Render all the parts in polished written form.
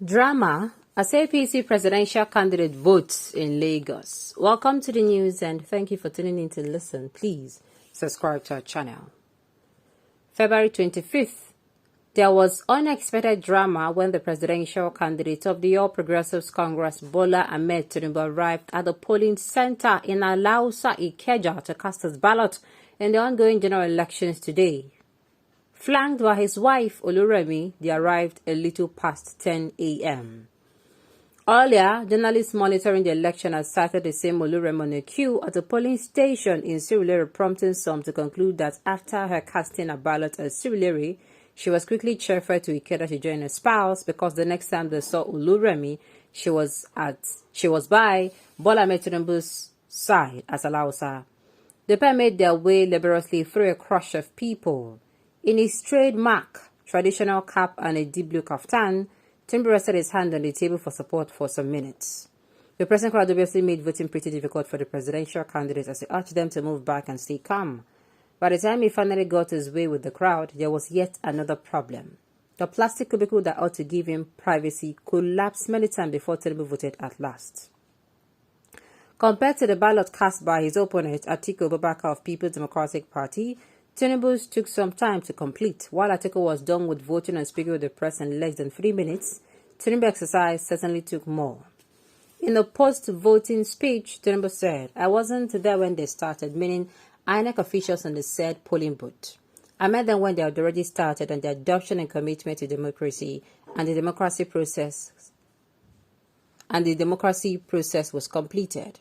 Drama as APC presidential candidate votes in Lagos. Welcome to the news and thank you for tuning in to listen. Please subscribe to our channel. February 25th, there was unexpected drama when the presidential candidate of the All Progressives Congress, Bola Ahmed Tinubu, arrived at the polling center in Alausa, Ikeja to cast his ballot in the ongoing general elections today. Flanked by his wife, Oluremi, they arrived a little past 10 a.m. Earlier, journalists monitoring the election had sighted the same Oluremi on a queue at a polling station in Surulere, prompting some to conclude that after her casting a ballot at Surulere, she was quickly transferred to Ikeda to join her spouse because the next time they saw Oluremi, she was by Bola Ahmed Tinubu's side as Alausa. The pair made their way laboriously through a crush of people. In his trademark traditional cap and a deep blue kaftan, Tinubu rested his hand on the table for support for some minutes. The present crowd obviously made voting pretty difficult for the presidential candidate as he urged them to move back and stay calm. By the time he finally got his way with the crowd, there was yet another problem. The plastic cubicle that ought to give him privacy collapsed many times before Tinubu voted at last. Compared to the ballot cast by his opponent, Atiku Abubakar of People's Democratic Party, Tinubu's took some time to complete. While Atiku was done with voting and speaking with the press in less than 3 minutes, Tinubu's exercise certainly took more. In a post-voting speech, Tinubu said, "I wasn't there when they started," meaning INEC officials on the said polling booth. "I met them when they had already started on the adoption and commitment to democracy, and the democracy process was completed."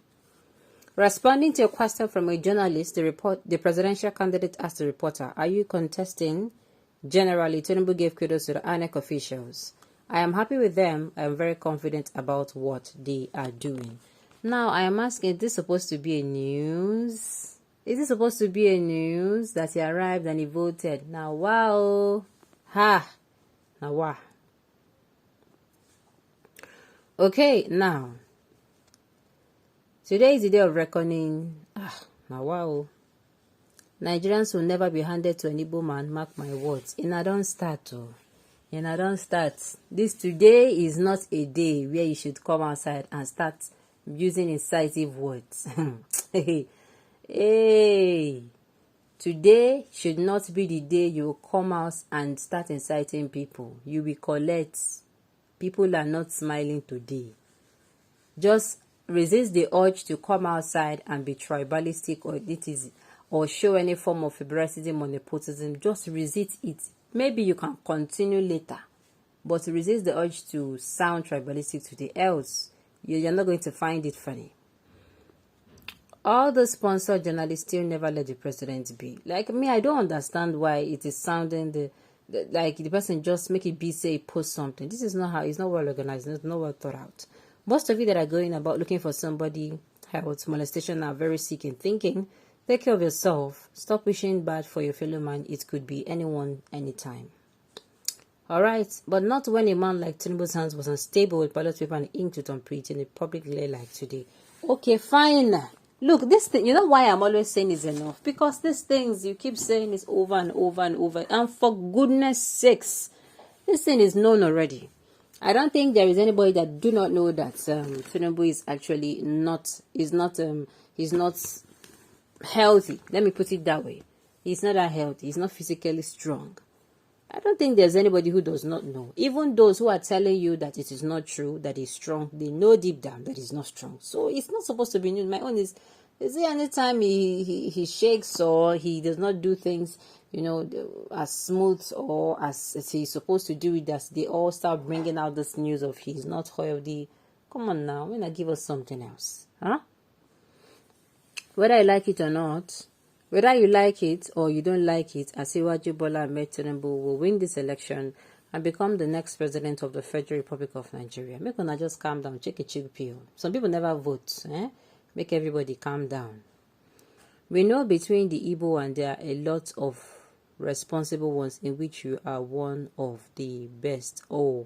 Responding to a question from a journalist, the presidential candidate asked the reporter, "Are you contesting?" Generally, Tinubu gave kudos to the INEC officials. "I am happy with them. I am very confident about what they are doing." Now, I am asking, is this supposed to be a news? Is it supposed to be a news that he arrived and he voted? Now, wow. Ha. Now, wow. Okay, now. Today is the day of reckoning. Now wow. Nigerians will never be handed to an Igbo man, mark my words. And I don't start. This today is not a day where you should come outside and start using incisive words. Hey. Today should not be the day you will come out and start inciting people. You will collect. People are not smiling today. Just resist the urge to come outside and be tribalistic or show any form of favoritism or nepotism. Just resist it. Maybe you can continue later, but resist the urge to sound tribalistic today, else you're not going to find it funny. All the sponsored journalists still never let the president be. Like me, I don't understand why it is sounding like the person just make it be, say, post something. This is not how, it's not well organized, it's not well thought out. Most of you that are going about looking for somebody health molestation are very sick in thinking. Take care of yourself. Stop wishing bad for your fellow man. It could be anyone, anytime. Alright, but not when a man like Tinubu's hands was unstable with ballot paper and ink to thumbprint in a public lay like today. Okay, fine. Look, this thing, you know why I'm always saying is enough? Because these things you keep saying is over and over and over. And for goodness sakes, this thing is known already. I don't think there is anybody that do not know that Tinubu is actually he's not healthy. Let me put it that way. He's not that healthy. He's not physically strong. I don't think there's anybody who does not know. Even those who are telling you that it is not true, that he's strong, they know deep down that he's not strong. So it's not supposed to be news. My own is there anytime he shakes or he does not do things, as smooth or as he's supposed to do it, that they all start bringing out this news of he's not healthy. Come on now, why not give us something else? Huh? Whether you like it or not, whether you like it or you don't like it, Asiwaju Bola Ahmed Tinubu will win this election and become the next president of the Federal Republic of Nigeria. Make una just calm down, check a chill pill. Some people never vote. Make everybody calm down. We know between the Igbo and there are a lot of responsible ones in which you are one of the best. Oh,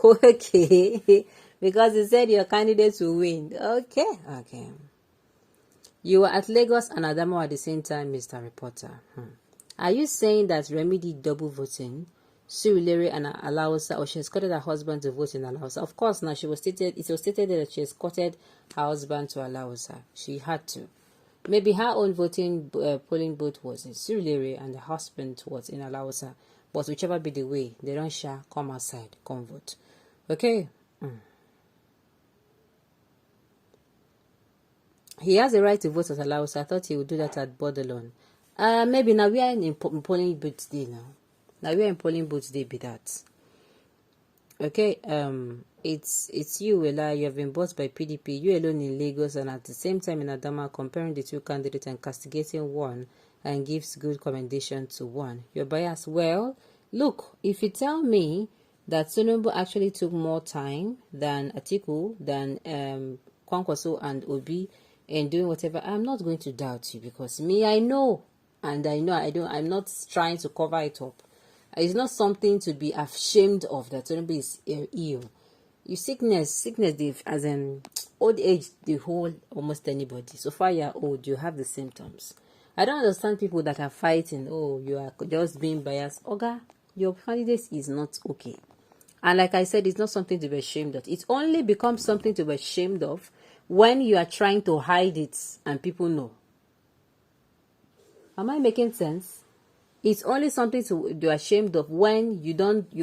okay. Because you said your candidates will win. Okay. You were at Lagos and Adamo at the same time, Mr. Reporter. Are you saying that Remi did double voting? Surulere and Alausa, or she escorted her husband to vote in Alausa. Of course, now it was stated that she escorted her husband to Alausa. She had to. Maybe her own polling booth was in Surulere and the husband was in Alausa. But whichever be the way, they don't share, come outside, come vote. Okay? He has a right to vote at Alausa. I thought he would do that at Bordelon. Maybe now we are in polling booth day now. Now we are in polling booth day be that. Okay, it's you, Ella. You have been bought by PDP. You alone in Lagos, and at the same time in Adama, comparing the two candidates and castigating one, and gives good commendation to one. You're biased. Well, look, if you tell me that Tinubu actually took more time than Atiku, than Kwankwaso and Obi in doing whatever, I'm not going to doubt you, because me, I know, and I know I'm not trying to cover it up. It's not something to be ashamed of that Tinubu is ill. You sickness, as in old age, the whole almost anybody. So far you're old, you have the symptoms. I don't understand people that are fighting. Oh, you are just being biased. Oga, your candidate is not okay. And like I said, it's not something to be ashamed of. It only becomes something to be ashamed of when you are trying to hide it and people know. Am I making sense? It's only something to be ashamed of when you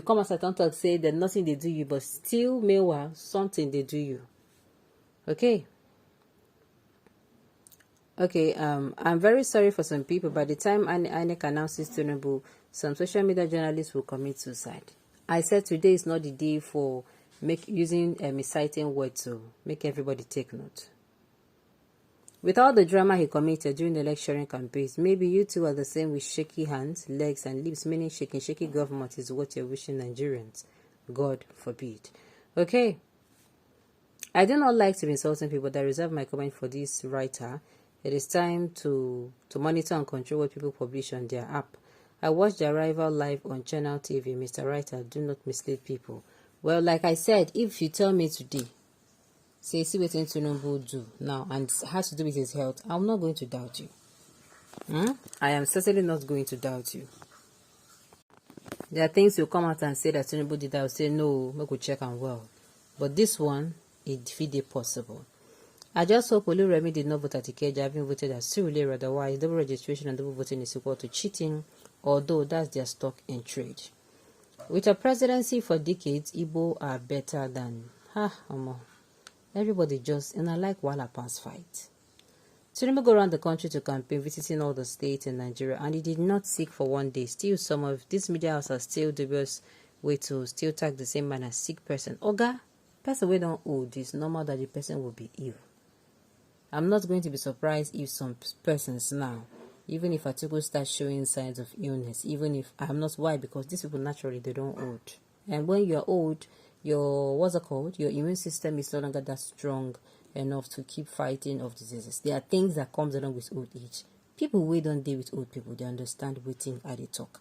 come as a talk say that nothing they do you, but still meanwhile something they do you. Okay. I'm very sorry for some people. By the time INEC announces Tinubu, some social media journalists will commit suicide. I said today is not the day for using a misciting word to make everybody take note. With all the drama he committed during the lecturing campaigns, maybe you two are the same with shaky hands, legs, and lips, meaning shaky government is what you're wishing Nigerians. God forbid. Okay. I do not like to be insulting people, but I reserve my comment for this writer. It is time to monitor and control what people publish on their app. I watched the arrival live on Channel TV. Mr. Writer, do not mislead people. Well, like I said, if you tell me today, say, see what Tinubu do now, and it has to do with his health, I'm not going to doubt you. I am certainly not going to doubt you. There are things you come out and say that Tinubu did. I'll say, no, we could check and well. But this one, it defeated possible. I just hope Oluremi did not vote at Ikeja, having voted as Surulere. Otherwise, double registration and double voting is equal to cheating, although that's their stock in trade. With a presidency for decades, Igbo are better than... Everybody just, and I like Wala Pass fight. Tinubu go around the country to campaign, visiting all the states in Nigeria, and he did not seek for one day. Still, some of these media houses are still dubious way to still tag the same man as sick person. Oga, person we don't old, it's normal that the person will be ill. I'm not going to be surprised if some persons now, even if Atiku starts showing signs of illness, even if I'm not, why? Because these people naturally, they don't old. And when you're old, your immune system is no longer that strong enough to keep fighting off diseases. There are things that comes along with old age. People who don't deal with old people, they understand waiting at the talk.